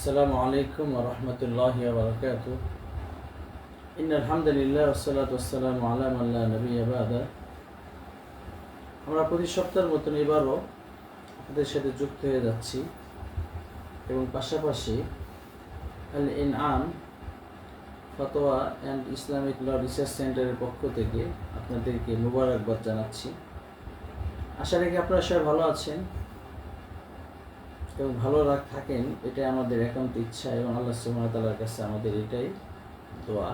আসসালামু আলাইকুম ওয়া রাহমাতুল্লাহি ওয়া বারাকাতুহু। ইন্নাল হামদুলিল্লাহ ওয়াসসালাতু ওয়াসসালামু আলা মান লা নাবিয়্যা বা'দা। আমরা প্রতি সপ্তাহের মতন এবারও আপনাদের সাথে যুক্ত হয়ে যাচ্ছি এবং পাশাপাশি আল ইনআম ফতোয়া অ্যান্ড ইসলামিক ল রিসার্চ সেন্টারের পক্ষ থেকে আপনাদেরকে মুবারকবাদ জানাচ্ছি। আশা রাখি আপনারা সবাই ভালো আছেন এবং ভালো থাকেন, এটাই আমাদের একান্ত ইচ্ছা এবং আল্লাহ সুবহানাহু ওয়া তাআলার কাছে আমাদের এটাই দোয়া।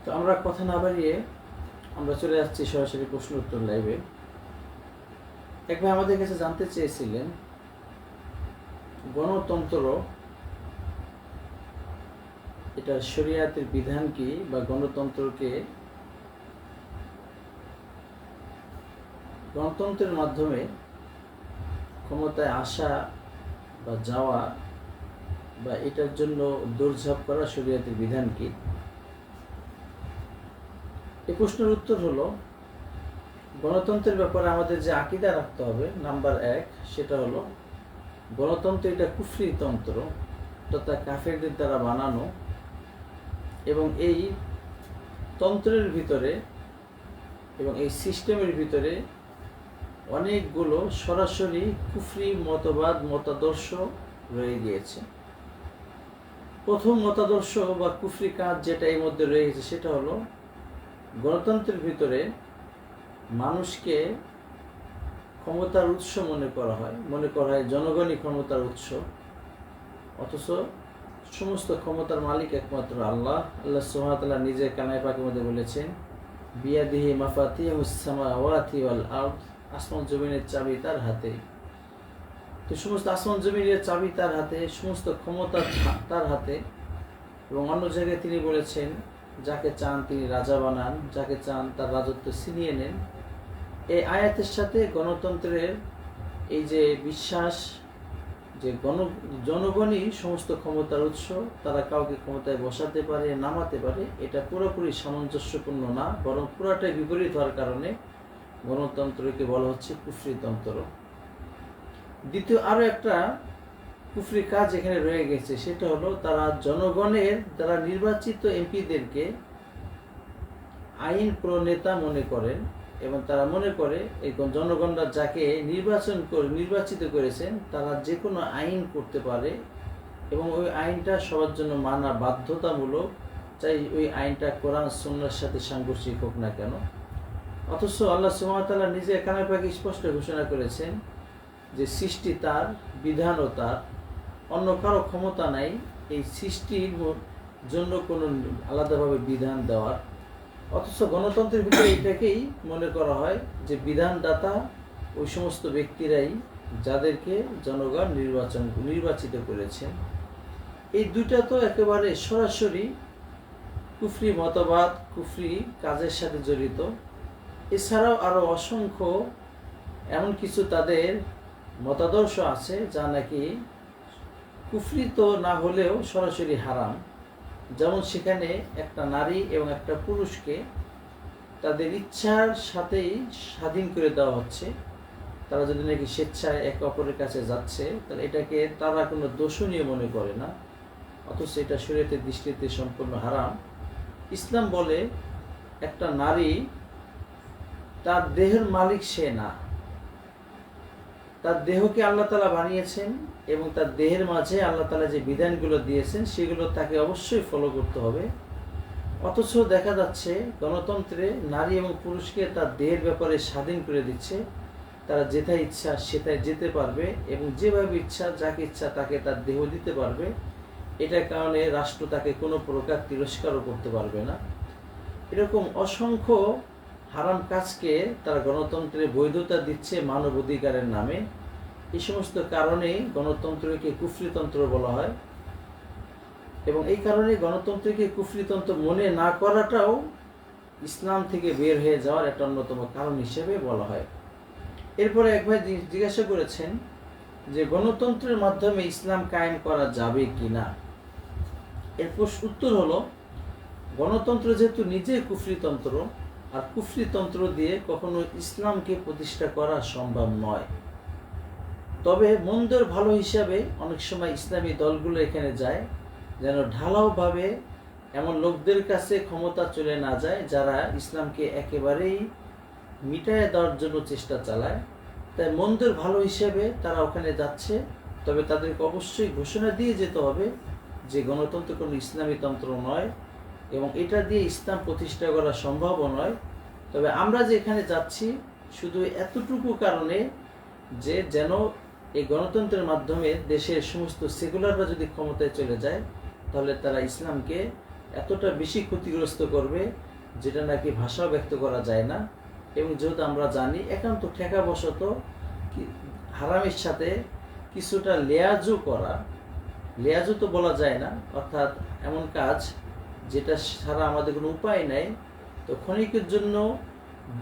তো আমরা কথা না বাড়িয়ে আমরা চলে যাচ্ছি সরাসরি প্রশ্ন উত্তর লাইভে। এক ভাই আমাদের কাছে জানতে চেয়েছিলেন গণতন্ত্র এটা শরিয়াতের বিধান কি, বা গণতন্ত্রের মাধ্যমে ক্ষমতায় আসা বা যাওয়া বা এটার জন্য দৌড়ঝাঁপ করা শরিয়াতের বিধান কি? এই প্রশ্নের উত্তর হলো, গণতন্ত্রের ব্যাপারে আমাদের যে আকীদা রাখতে হবে নাম্বার 1, সেটা হলো গণতন্ত্র এটা কুফরি তন্ত্র তথা কাফেরদের দ্বারা বানানো, এবং এই তন্ত্রের ভিতরে এবং এই সিস্টেমের ভিতরে অনেকগুলো সরাসরি কুফরি মতাদর্শ রয়ে গিয়েছে। প্রথম মতাদর্শ বা কুফরি কাজ যেটা এর মধ্যে রয়ে গেছে সেটা হলো গণতন্ত্রের ভিতরে মানুষকে ক্ষমতার উৎস মনে করা হয় জনগণই ক্ষমতার উৎস, অথচ সমস্ত ক্ষমতার মালিক একমাত্র আল্লাহ সুবহানাহু ওয়া তাআলা নিজে কালামে পাকের মধ্যে বলেছেন, বিয়াদিহি মাফাতিহুস সামাওয়াতি ওয়াল আরদ, আসমান জমিনের চাবি তার হাতে। তো সমস্ত আসমান জমিনের চাবি তার হাতে, সমস্ত ক্ষমতা তার হাতে। এবং অন্য জায়গায় তিনি বলেছেন, যাকে চান তিনি রাজা বানান, যাকে চান তার রাজত্ব ছিনিয়ে নেন। এই আয়াতের সাথে গণতন্ত্রের এই যে বিশ্বাস যে জনগণই সমস্ত ক্ষমতার উৎস, তারা কাউকে ক্ষমতায় বসাতে পারে, নামাতে পারে, এটা পুরোপুরি সামঞ্জস্যপূর্ণ না, বরং পুরাটাই বিপরীত হওয়ার কারণে গণতন্ত্রকে বলা হচ্ছে কুফরি তন্ত্র। দ্বিতীয় আরো একটা কুফরি কাজ এখানে রয়ে গেছে, সেটা হলো তারা জনগণের দ্বারা নির্বাচিত এমপিদেরকে আইন প্রণেতা মনে করেন, এবং তারা মনে করে এই জনগণরা যাকে নির্বাচিত করেছেন তারা যে কোনো আইন করতে পারে, এবং ওই আইনটা সবার জন্য মানা বাধ্যতামূলক, চাই ওই আইনটা কোরআন সুন্নাহর সাথে সাংঘর্ষিক হোক না কেন। অথচ আল্লাহ সুবহানাহু ওয়া তাআলা নিজে কালামে পাকে স্পষ্ট ঘোষণা করেছেন যে সৃষ্টি তার, বিধানও তার, অন্য কারো ক্ষমতা নাই এই সৃষ্টির জন্য কোনো আলাদাভাবে বিধান দেওয়ার। অথচ গণতন্ত্রের ভিতরে এটাকেই মনে করা হয় যে বিধানদাতা ওই সমস্ত ব্যক্তিরাই যাদেরকে জনগণ নির্বাচিত করেছেন। এই দুইটা তো একেবারে সরাসরি কুফরি মতবাদ, কুফরি কাজের সাথে জড়িত। এছাড়াও আরো অসংখ্য এমন কিছু তাদের মতাদর্শ আছে যা নাকি কুফরি তো না হলেও সরাসরি হারাম। যেমন সেখানে একটা নারী এবং একটা পুরুষকে তাদের ইচ্ছার সাথেই স্বাধীন করে দেওয়া হচ্ছে। তারা যদি নাকি স্বেচ্ছায় একে অপরের কাছে যাচ্ছে, তাহলে এটাকে তারা কোনো দোষণীয় মনে করে না, অথচ এটা শরীয়তের দৃষ্টিতে সম্পূর্ণ হারাম। ইসলাম বলে একটা নারী তার দেহের মালিক সে না, তার দেহকে আল্লাহ তাআলা বানিয়েছেন এবং তার দেহের মাঝে আল্লাহ তাআলা যে বিধানগুলো দিয়েছেন সেগুলো তাকে অবশ্যই ফলো করতে হবে। অথচ দেখা যাচ্ছে গণতন্ত্রে নারী এবং পুরুষকে তার দেহের ব্যাপারে স্বাধীন করে দিচ্ছে, তারা যেথায় ইচ্ছা সেটাই যেতে পারবে এবং যেভাবে ইচ্ছা যাকে ইচ্ছা তাকে তার দেহ দিতে পারবে। এটার কারণে রাষ্ট্র তাকে কোনো প্রকার তিরস্কারও করতে পারবে না। এরকম অসংখ্য হারাম কাজকে তারা গণতন্ত্রে বৈধতা দিচ্ছে মানব অধিকারের নামে। এই সমস্ত কারণেই গণতন্ত্রকে কুফরিতন্ত্র বলা হয়, এবং এই কারণে গণতন্ত্রকে কুফরিতন্ত্র মনে না করাটাও ইসলাম থেকে বের হয়ে যাওয়ার একটা অন্যতম কারণ হিসেবে বলা হয়। এরপরে এক ভাই জিজ্ঞাসা করেছেন যে গণতন্ত্রের মাধ্যমে ইসলাম কায়েম করা যাবে কিনা। এর উত্তর হলো, গণতন্ত্র যেহেতু নিজে কুফরিতন্ত্র, আর কুফরিতন্ত্র দিয়ে কখনো ইসলামকে প্রতিষ্ঠা করা সম্ভব নয়। তবে মন্দের ভালো হিসাবে অনেক সময় ইসলামী দলগুলো এখানে যায়, যেন ঢালাওভাবে এমন লোকদের কাছে ক্ষমতা চলে না যায় যারা ইসলামকে একেবারেই মিটায় দেওয়ার জন্য চেষ্টা চালায়। তাই মন্দের ভালো হিসেবে তারা ওখানে যাচ্ছে, তবে তাদেরকে অবশ্যই ঘোষণা দিয়ে যেতে হবে যে গণতন্ত্র কোনো ইসলামী তন্ত্র নয় এবং এটা দিয়ে ইসলাম প্রতিষ্ঠা করা সম্ভবও নয়। তবে আমরা যে এখানে যাচ্ছি শুধু এতটুকু কারণে যে যেন এই গণতন্ত্রের মাধ্যমে দেশের সমস্ত সেকুলাররা যদি ক্ষমতায় চলে যায় তাহলে তারা ইসলামকে এতটা বেশি ক্ষতিগ্রস্ত করবে যেটা নাকি ভাষাও ব্যক্ত করা যায় না। এবং যেহেতু আমরা জানি একান্ত ঠেকাবশত হারামের সাথে কিছুটা লেয়াজও করা, লেয়াজও তো বলা যায় না, অর্থাৎ এমন কাজ যেটা ছাড়া আমাদের কোনো উপায় নাই, তো ক্ষণিকের জন্য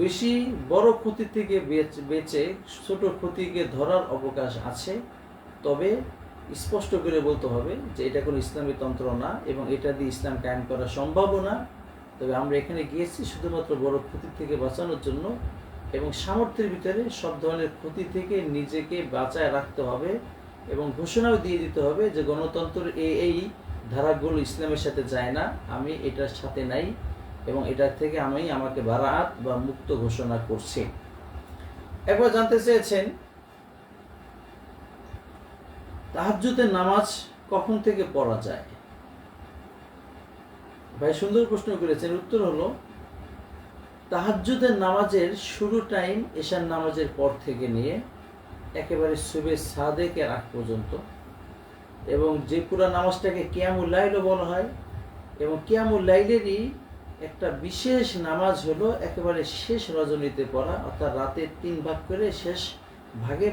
বেশি বড় ক্ষতি থেকে বেঁচে ছোট ক্ষতিকে ধরার অবকাশ আছে। তবে স্পষ্ট করে বলতে হবে যে এটা কোনো ইসলামী তন্ত্র না এবং এটা দিয়ে ইসলাম কায়েম করা সম্ভবও না। তবে আমরা এখানে গিয়েছি শুধুমাত্র বড় ক্ষতি থেকে বাঁচানোর জন্য এবং সামর্থ্যের ভিতরে সব ধরনের ক্ষতি থেকে নিজেকে বাঁচায় রাখতে হবে এবং ঘোষণাও দিয়ে দিতে হবে যে গণতন্ত্রের এই ধারাগুলো ইসলামের সাথে যায় না, আমি এটার সাথে নাই এবং এটার থেকে আমি আমাকে বারাআত বা মুক্ত ঘোষণা করছি। একবার জানতে চেয়েছেন তাহাজ্জুদের নামাজ কখন থেকে পড়া যায়? ভাই সুন্দর প্রশ্ন করেছেন। উত্তর হলো তাহাজ্জুদের নামাজের শুরু টাইম এশার নামাজের পর থেকে নিয়ে একেবারে সুবে সাদেকের আগ পর্যন্ত, এবং যে পুরা নামাজটাকে কিয়ামুল লাইলও বলা হয়, এবং কিয়ামুল লাইলেরই একটা বিশেষ নামাজ হলো একেবারে শেষ রজনীতে পড়া, অর্থাৎ রাতে 3 ভাগ করে শেষ ভাগে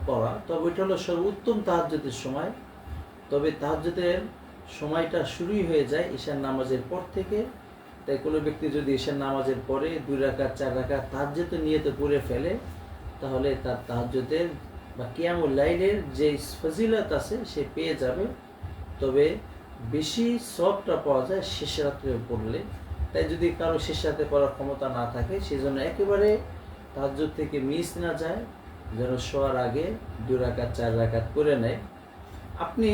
পড়া। তবে এটা হলো সর্বোত্তম তাহাজ্জুদের সময়। তবে তাহাজ্জুদের সময়টা শুরুই হয়ে যায় ঈশার নামাজের পর থেকে। তাই কোনো ব্যক্তি যদি ঈশার নামাজের পরে 2 রাকাত 4 রাকাত তাহাজ্জুদের নিয়তে পড়ে ফেলে তাহলে তার তাহাজ্জুদের বা কিয়ামুল লাইলের যে ফজিলত আছে সে পেয়ে যাবে। তবে বেশি সওয়াবটা পাওয়া যায় শেষ রাত্রে পড়লে। তাই যদি কারো শেষ রাতে পড়ার ক্ষমতা না থাকে সেজন্য একেবারে তাহাজ্জুদ থেকে মিস না যায়, যেন শোয়ার আগে 2 রাকাত 4 রাকাত করে নেয়। আপনি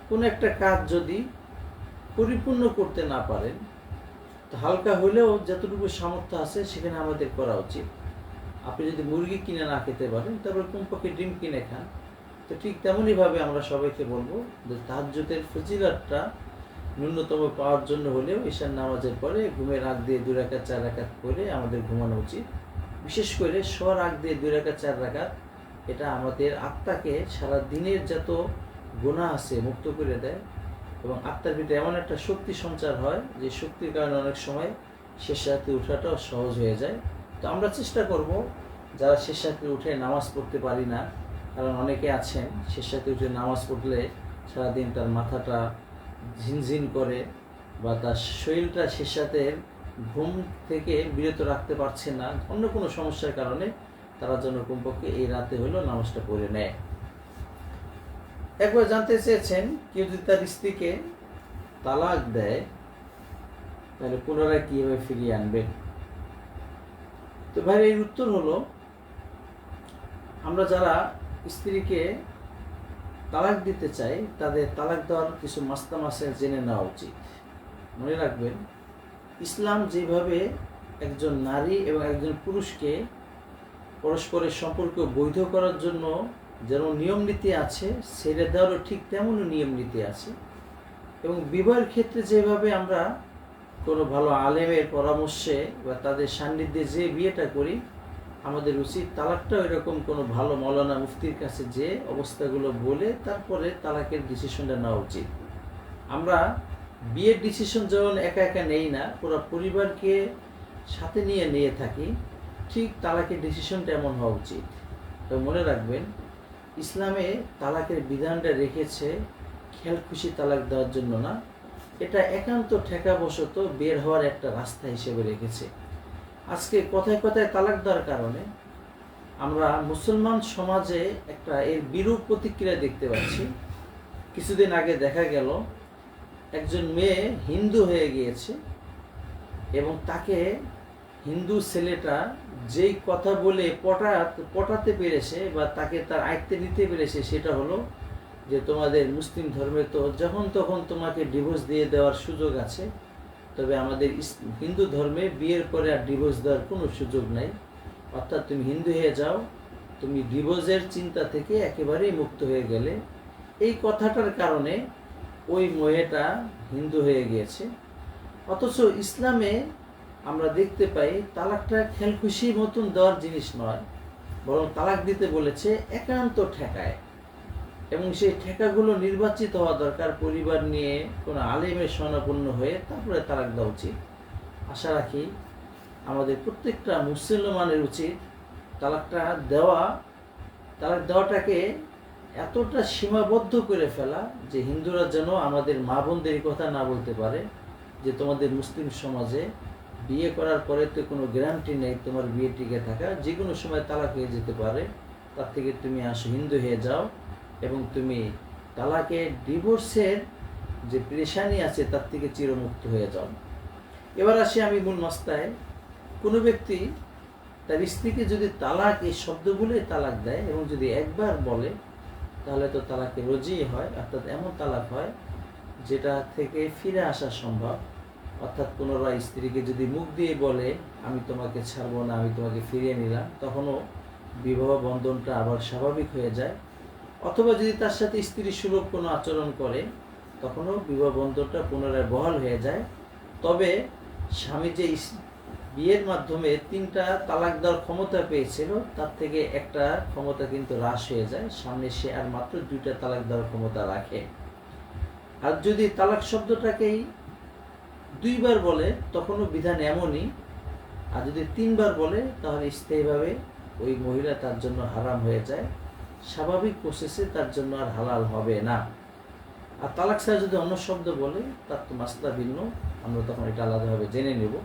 কোনো একটা কাজ যদি পরিপূর্ণ করতে না পারেন তো হালকা হলেও যতটুকু সামর্থ্য আছে সেখানে আমাদের করা উচিত। আপনি যদি মুরগি কিনে না খেতে পারেন তারপর কমপক্ষে ডিম কিনে খান। তো ঠিক তেমনইভাবে আমরা সবাইকে বলবো যে তাহাজ্জুদের ফজিলতটা ন্যূনতম পাওয়ার জন্য হলেও ঈশার নামাজের পরে ঘুমের আগ দিয়ে 2 রাকাত 4 রাকাত করে আমাদের ঘুমানো উচিত। বিশেষ করে শোয়ার আগ দিয়ে 2 রাকাত 4 রাকাত, এটা আমাদের আত্মাকে সারা দিনের যত গুনাহ আছে মুক্ত করে দেয় এবং আত্মার ভিতরে এমন একটা শক্তি সঞ্চার হয় যে শক্তির কারণে অনেক সময় শেষ রাতে ওঠাটাও সহজ হয়ে যায়। তো আমরা চেষ্টা করব যারা শেষ রাতে উঠে নামাজ পড়তে পারি না, কারণ অনেকে আছেন শেষ রাতে উঠে নামাজ পড়লে সারাদিন তার মাথাটা ঝিনঝিন করে বা তার শরীরটা শেষ রাতের ঘুম থেকে বিরত রাখতে পারছে না, অন্য কোনো সমস্যার কারণে তারা যেন কমপক্ষে এই রাতে হলেও নামাজটা পড়ে নেয়। একবার জানতে চেয়েছেন কেউ যদি তার স্ত্রীকে তালাক দেয় তাহলে পুনরায় কিভাবে ফিরিয়ে আনবে? তো ভাই এর উত্তর হলো আমরা যারা স্ত্রীকে তালাক দিতে চাই তাদের তালাক দেওয়ার কিছু মাসলা মাসাইল জেনে নেওয়া উচিত। মনে রাখবেন ইসলাম যেভাবে একজন নারী এবং একজন পুরুষকে পরস্পরের সম্পর্ক বৈধ করার জন্য যেমন নিয়ম নীতি আছে ছেড়ে দেওয়ারও ঠিক তেমনই নিয়ম নীতি আছে, এবং বিবাহের ক্ষেত্রে যেভাবে আমরা কোনো ভালো আলেমের পরামর্শে বা তাদের সান্নিধ্যে যে বিয়েটা করি আমাদের উচিত তালাকটাও এরকম কোনো ভালো মৌলানা মুফতির কাছে যে অবস্থাগুলো বলে তারপরে তালাকের ডিসিশনটা নেওয়া উচিত। আমরা বিয়ের ডিসিশন যেমন একা একা নেই না, পুরো পরিবারকে সাথে নিয়ে থাকি, ঠিক তালাকের ডিসিশনটা এমন হওয়া উচিত। তো মনে রাখবেন ইসলামে তালাকের বিধানটা রেখেছে খেয়াল খুশি তালাক দেওয়ার জন্য না, এটা একান্ত ঠেকাবশত বের হওয়ার একটা রাস্তা হিসেবে রেখেছে। আজকে কথায় কথায় তালাক দেওয়ার কারণে আমরা মুসলমান সমাজে একটা এর বিরূপ প্রতিক্রিয়া দেখতে পাচ্ছি। কিছুদিন আগে দেখা গেল একজন মেয়ে হিন্দু হয়ে গিয়েছে এবং তাকে হিন্দু ছেলেটা যেই কথা বলে পটাতে পেরেছে বা তাকে তার আয়ত্তে নিতে পেরেছে, সেটা হলো যে তোমাদের মুসলিম ধর্মে তো যখন তখন তোমাকে ডিভোর্স দিয়ে দেওয়ার সুযোগ আছে, তবে আমাদের হিন্দু ধর্মে বিয়ের পরে আর ডিভোর্স দেওয়ার কোনো সুযোগ নাই। অর্থাৎ তুমি হিন্দু হয়ে যাও, তুমি ডিভোর্সের চিন্তা থেকে একেবারেই মুক্ত হয়ে গেলে। এই কথাটার কারণে ওই মেয়েটা হিন্দু হয়ে গিয়েছে। অথচ ইসলামে আমরা দেখতে পাই তালাকটা খেলখুশি মতন দেওয়ার জিনিস নয়, বরং তালাক দিতে বলেছে একান্ত ঠেকায়, এবং সেই ঠেকাগুলো নির্বাচিত হওয়া দরকার, পরিবার নিয়ে কোনো আলেমের শরণাপন্ন হয়ে তারপরে তালাক দেওয়া উচিত। আশা রাখি আমাদের প্রত্যেকটা মুসলমানের উচিত তালাক দেওয়াটাকে এতটা সীমাবদ্ধ করে ফেলা যে হিন্দুরা যেন আমাদের মা বোনদের কথা না বলতে পারে যে তোমাদের মুসলিম সমাজে বিয়ে করার পরে তো কোনো গ্যারান্টি নেই তোমার বিয়ে টিকে থাকা, যে কোনো সময় তালাক হয়ে যেতে পারে, তার থেকে তুমি আসো হিন্দু হয়ে যাও এবং তুমি তালাকে ডিভোর্সের যে পেরেশানি আছে তার থেকে চিরমুক্ত হয়ে যাও। এবার আসি আমি মূল মাস্তায়। কোনো ব্যক্তি তার স্ত্রীকে যদি তালাক এই শব্দ বলে তালাক দেয় এবং যদি একবার বলে, তাহলে তো তালাকে রোজি হয়, অর্থাৎ এমন তালাক হয় যেটা থেকে ফিরে আসা সম্ভব। অর্থাৎ পুনরায় স্ত্রীকে যদি মুখ দিয়ে বলে আমি তোমাকে ছাড়বো না, আমি তোমাকে ফিরিয়ে নিলাম, তখনও বিবাহ বন্ধনটা আবার স্বাভাবিক হয়ে যায়। অথবা যদি তার সাথে স্ত্রী সুলভ কোনো আচরণ করে, তখনও বিবাহ বন্ধনটা পুনরায় বহাল হয়ে যায়। তবে স্বামী যে বিয়ের মাধ্যমে 3টা তালাক দেওয়ার ক্ষমতা পেয়েছিল, তার থেকে একটা ক্ষমতা কিন্তু হ্রাস হয়ে যায়, সামনে সে আর মাত্র 2টা তালাক দেওয়ার ক্ষমতা রাখে। আর যদি তালাক শব্দটাকেই 2বার বলে, তখনও বিধান এমনই। আর যদি 3বার বলে, তাহলে স্থায়ীভাবে ওই মহিলা তার জন্য হারাম হয়ে যায়, স্বাভাবিক প্রসেসে তার জন্য আর হালাল হবে না। আর তালাক ছাড়া যদি অন্য শব্দ বলে, তার তো মাসলা ভিন্ন, আমরা তখন এটা আলাদাভাবে জেনে নেব।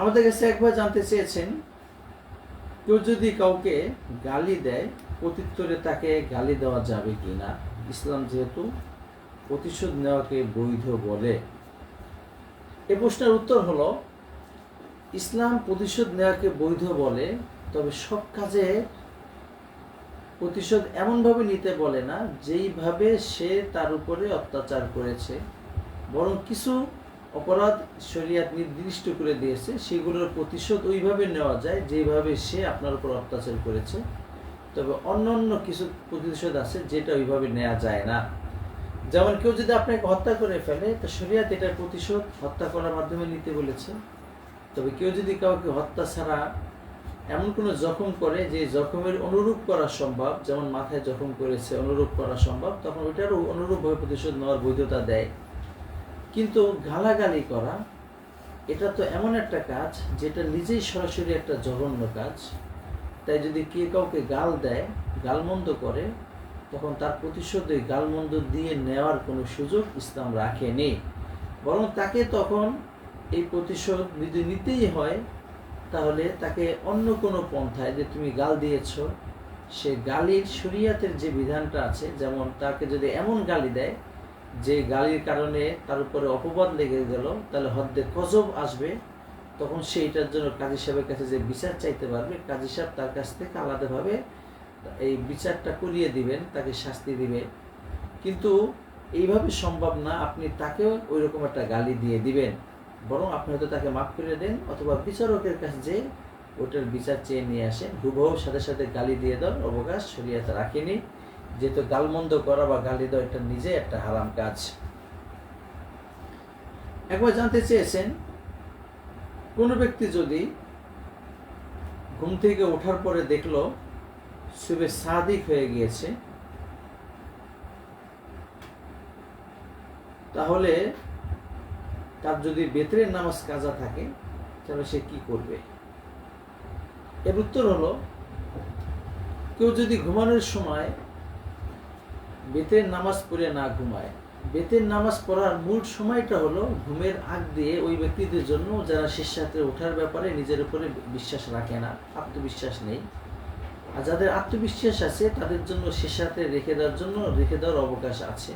আমাদের কাছে একবার জানতে চেয়েছেন, কেউ যদি কাউকে গালি দেয়, প্রত্যুত্তরে তাকে গালি দেওয়া যাবে কি না, ইসলাম যেহেতু প্রতিশোধ নেওয়াকে বৈধ বলে। এই প্রশ্নের উত্তর হলো, ইসলাম প্রতিশোধ নেওয়াকে বৈধ বলে, তবে সব কাজে প্রতিশোধ এমনভাবে নিতে বলে না যেইভাবে সে তার উপরে অত্যাচার করেছে, বরং কিছু অপরাধ শরীয়ত নির্দিষ্ট করে দিয়েছে, সেগুলোর প্রতিশোধ ওইভাবে নেওয়া যায় যেভাবে সে আপনার উপর অত্যাচার করেছে। তবে অন্য কিছু প্রতিশোধ আছে যেটা ওইভাবে নেওয়া যায় না। যেমন কেউ যদি আপনাকে হত্যা করে ফেলে, তো শরীয়ত এটার প্রতিশোধ হত্যা করার মাধ্যমে নিতে বলেছে। তবে কেউ যদি কাউকে হত্যা ছাড়া এমন কোনো জখম করে যে জখমের অনুরূপ করা সম্ভব, যেমন মাথায় জখম করেছে অনুরূপ করা সম্ভব, তখন ওইটারও অনুরূপভাবে প্রতিশোধ নেওয়ার বৈধতা দেয়। কিন্তু গালাগালি করা, এটা তো এমন একটা কাজ যেটা নিজেই সরাসরি একটা জঘন্য কাজ। তাই যদি কে কাউকে গাল দেয়, গালমন্দ করে, তখন তার প্রতিশোধ ওই গালমন্দ দিয়ে নেওয়ার কোনো সুযোগ ইসলাম রাখেনি, বরং তাকে তখন এই প্রতিশোধ যদি নিতেই হয়, তাহলে তাকে অন্য কোনো পন্থায়, যে তুমি গাল দিয়েছ, সে গালির শরীয়তের যে বিধানটা আছে, যেমন তাকে যদি এমন গালি দেয় যে গালির কারণে তার উপরে অপবাদ লেগে গেল, তাহলে হদ্দে গজব আসবে, তখন সে এটার জন্য কাজী সাহেবের কাছে যে বিচার চাইতে পারবে, কাজী সাহেব তার কাছ থেকে আলাদাভাবে এই বিচারটা করিয়ে দিবেন, তাকে শাস্তি দিবে। কিন্তু এইভাবে সম্ভব না আপনি তাকেও ওই রকম একটা গালি দিয়ে দিবেন, বরং আপনি হয়তো তাকে মাফ করে দেন, অথবা বিচারকের কাছে যে ওটার বিচার চেয়ে নিয়ে আসেন। হুবহু সাথে সাথে গালি দিয়ে দেওয়ার অবকাশ শরীয়তে রাখেনি, যেহেতু গালমন্দ করা বা গালি দেওয়া এটা নিজে একটা হারাম কাজ। একবার জানতে চেয়েছেন, কোনো ব্যক্তি যদি ঘুম থেকে ওঠার পরে দেখলো সুবে সাদিক হয়ে গিয়েছে, তাহলে তার যদি বেতরের নামাজ কাজা থাকে, তাহলে সে কি করবে? এর উত্তর হলো, কেউ যদি ঘুমানোর সময় বেতের নামাজ পড়ে না ঘুমায়, বেতের নামাজ পড়ার মূল সময়টা হলো ঘুমের আগ দিয়ে ওই ব্যক্তিদের জন্য যারা শেষ রাতে ওঠার ব্যাপারে নিজের উপরে বিশ্বাস রাখে না, আত্মবিশ্বাস নেই। আর যাদের আত্মবিশ্বাস আছে তাদের জন্য শেষ রাতে রেখে দেওয়ার অবকাশ আছে।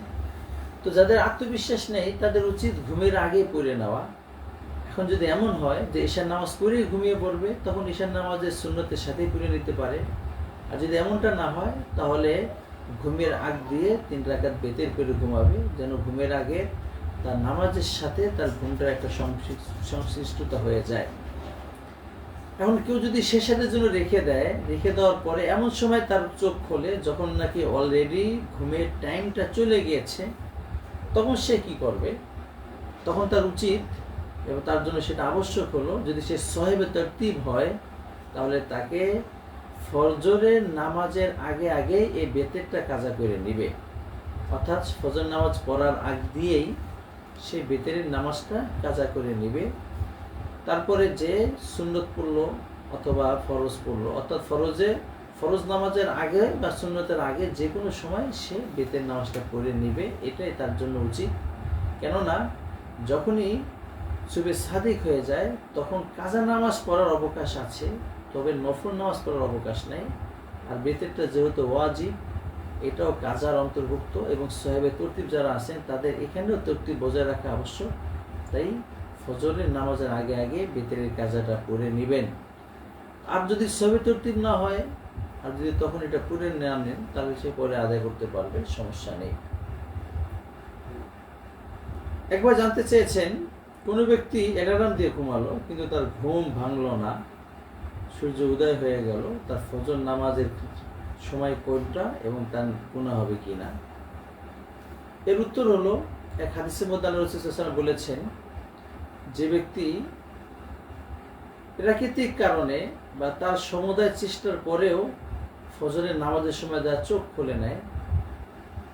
তো যাদের আত্মবিশ্বাস নেই তাদের উচিত ঘুমের আগে পড়ে নেওয়া। এখন যদি এমন হয় যে ঈশার নামাজ পড়েই ঘুমিয়ে পড়বে, তখন ঈশার নামাজের সুন্নতের সাথেই পড়ে নিতে পারে। আর যদি এমনটা না হয় তাহলে ঘুমের আগ দিয়ে 3 রাকাত বেতের করে ঘুমাবে, যেন ঘুমের আগে তার নামাজের সাথে তার ঘুমটার একটা সংশ্লিষ্টতা হয়ে যায়। এখন কেউ যদি শেষের জন্য রেখে দেওয়ার পরে এমন সময় তার চোখ খোলে যখন নাকি অলরেডি ঘুমের টাইমটা চলে গিয়েছে, তখন সে কি করবে? তখন তার উচিত এবং তার জন্য সেটা আবশ্যক হলো, যদি সে সাহেবে তারতিব হয় তাহলে তাকে ফজরের নামাজের আগে এই বেতেরটা কাজা করে নিবে। অর্থাৎ ফজর নামাজ পড়ার আগ দিয়েই সে বেতেরের নামাজটা কাজা করে নিবে। তারপরে যে সুন্নত পড়লো অথবা ফরজ পড়লো, অর্থাৎ ফরজ নামাজের আগে বা সুন্নতের আগে যে কোনো সময় সে বেতের নামাজটা পড়ে নিবে, এটাই তার জন্য উচিত। কেননা যখনই সুবে সাদিক হয়ে যায় তখন কাজা নামাজ পড়ার অবকাশ আছে, তবে নফল নামাজ পড়ার অবকাশ নেই। আর বেতেরটা যেহেতু ওয়াজিব, এটাও কাজার অন্তর্ভুক্ত, এবং সাহেবে তরতিব যারা আছেন তাদের এখানেও তরতিব বজায় রাখা আবশ্যক। তাই ফজরের নামাজের আগে বেতেরের কাজাটা পড়ে নেবেন। আর যদি সাহেবে তরতিব না হয়, আর যদি তখন এটা পড়ে না নেন, তাহলে সে পরে আদায় করতে পারবে, সমস্যা নেই। একবার জানতে চেয়েছেন, কোনো ব্যক্তি অ্যালার্ম দিয়ে ঘুমালো কিন্তু তার ঘুম ভাঙলো না, সূর্য উদয় হয়ে গেল, তার ফজর নামাজের সময় কোনটা এবং তার গুনাহ হবে কিনা? এর উত্তর হলো, এক হাদিসের মধ্যে আল্লাহ রাসূল সাল্লাল্লাহু আলাইহি ওয়াসাল্লাম বলেছেন, যে ব্যক্তি প্রাকৃতিক কারণে বা তার সমুদায় চেষ্টার পরেও ফজরের নামাজের সময় যা চোখ খুলে নেয়,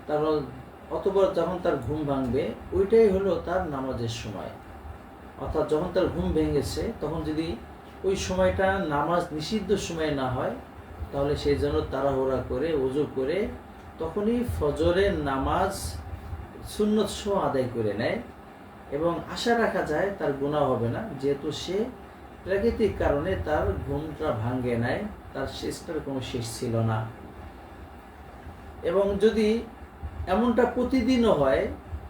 তার অতঃপর যখন তার ঘুম ভাঙবে ওইটাই হলো তার নামাজের সময়। অর্থাৎ যখন তার ঘুম ভেঙেছে তখন যদি ওই সময়টা নামাজ নিষিদ্ধ সময় না হয়, তাহলে সেই জন্য তাড়াহুড়া করে ওযু করে তখনই ফজরের নামাজ সুন্নত সহ আদায় করে নেয়, এবং আশা রাখা যায় তার গুনাহ হবে না, যেহেতু সে প্রাকৃতিক কারণে তার ঘুমটা ভাঙে নেয়, তার শেষটার কোনো শেষ ছিল না। এবং যদি এমনটা প্রতিদিনও হয়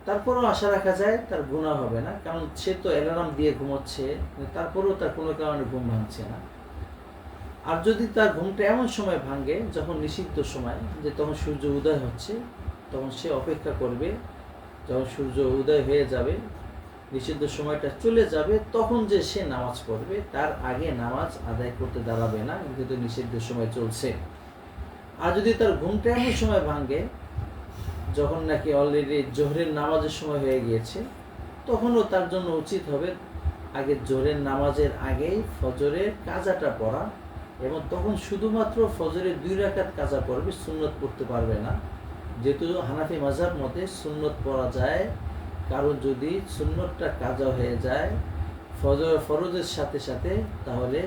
তারপরেও আশা রাখা যায় তার গুনাহ হবে না, কারণ সে তো অ্যালার্ম দিয়ে ঘুমোচ্ছে, তারপরেও তার কোনো কারণে ঘুম ভাঙছে না। আর যদি তার ঘুমটা এমন সময় ভাঙে যখন নিষিদ্ধ সময়, যে তখন সূর্য উদয় হচ্ছে, তখন সে অপেক্ষা করবে যখন সূর্য উদয় হয়ে যাবে, নিষিদ্ধ সময়টা চলে যাবে, তখন যে সে নামাজ পড়বে, তার আগে নামাজ আদায় করতে দাঁড়াবে না, যেহেতু নিষিদ্ধ সময় চলছে। আর যদি তার ঘুমটা এমন সময় ভাঙে যখন নাকি অলরেডি জোহরের নামাজের সময় হয়ে গিয়েছে, তখনও তার জন্য উচিত হবে আগে জোহরের নামাজের আগেই ফজরের কাজাটা পড়া, এবং তখন শুধুমাত্র ফজরের 2 রাকাত কাজা পড়বে, সুন্নত পড়তে পারবে না। যেহেতু হানাফি মাযহাব মতে সুন্নত পড়া যায়, কারণ যদি সুন্নতটা কাজা হয়ে যায় ফরজের সাথে সাথে, তাহলে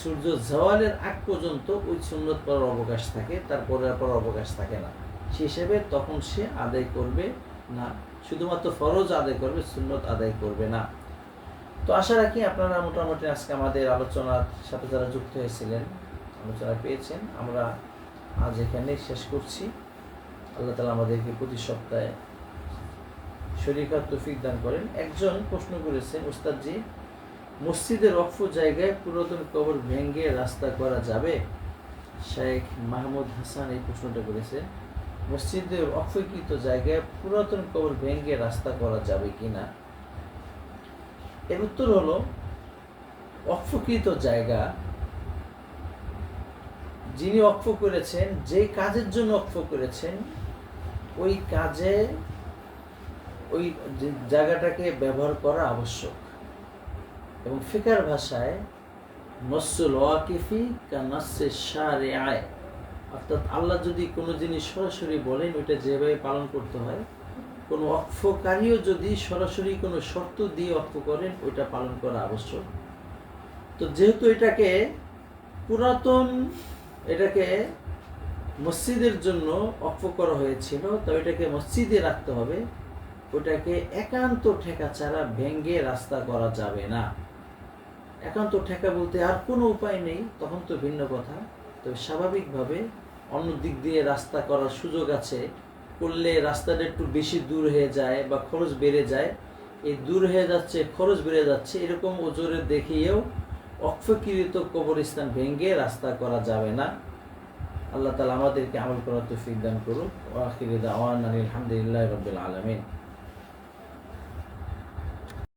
সূর্য যাওয়ালের আগ পর্যন্ত ওই সুন্নত পড়ার অবকাশ থাকে, তারপরে পড়ার অবকাশ থাকে না। সে হিসেবে তখন সে আদায় করবে না, শুধুমাত্র ফরজ আদায় করবে, সুন্নত আদায় করবে না। তো আশা রাখি আপনারা মোটামুটি আজকে আমাদের আলোচনার সাথে যারা যুক্ত হয়েছিলেন আলোচনা পেয়েছেন। আমরা আজ এখানে শেষ করছি। আল্লাহ তাআলা আমাদেরকে প্রতি সপ্তাহে শরীক হওয়ার তৌফিক দান করেন। একজন প্রশ্ন করেছেন, ওস্তাদজি, মসজিদের ওয়াকফ জায়গায় পুরাতন কবর ভেঙে রাস্তা করা যাবে? শেখ মাহমুদ হাসান এই প্রশ্নটা করেছেন, মসজিদের ওয়াকফকৃত জায়গায় পুরাতন কবর ভেঙে রাস্তা করা যাবে কিনা? এর উত্তর হলো, ওয়াকফকৃত জায়গা যিনি ওয়াকফ করেছেন, যে কাজের জন্য ওয়াকফ করেছেন, ওই কাজে ওই জায়গাটাকে ব্যবহার করা আবশ্যক। এবং ফিকার ভাষায় নসুল ওয়াকিফি কা নসে শারিআয়, অর্থাৎ আল্লাহ যদি কোনো জিনিস সরাসরি বলেন ওইটা যেভাবে পালন করতে হয়, কোনো ওয়াকফকারীও যদি সরাসরি কোনো শর্ত দিয়ে ওয়াকফ করেন ওইটা পালন করা আবশ্যক। তো যেহেতু এটাকে পুরাতন, এটাকে মসজিদের জন্য ওয়াকফ করা হয়েছিল, তো এটাকে মসজিদে রাখতে হবে, ওটাকে একান্ত ঠেকা ছাড়া ভেঙে রাস্তা করা যাবে না। একান্ত ঠেকা বলতে আর কোনো উপায় নেই, তখন তো ভিন্ন কথা। তবে স্বাভাবিকভাবে অন্য দিক দিয়ে রাস্তা করার সুযোগ আছে, করলে রাস্তাটা একটু বেশি দূর হয়ে যায় বা খরচ বেড়ে যায়, এই দূর হয়ে যাচ্ছে, খরচ বেড়ে যাচ্ছে, এরকম ওজোরে দেখিয়েও অক্ষকৃত কবরস্থান ভেঙে রাস্তা করা যাবে না। আল্লাহ তাআলা আমাদেরকে আমল করার তৌফিক দান করুন। ওয়া আখিরু দাওয়ানা আলহামদুলিল্লাহি রাব্বিল আলামিন।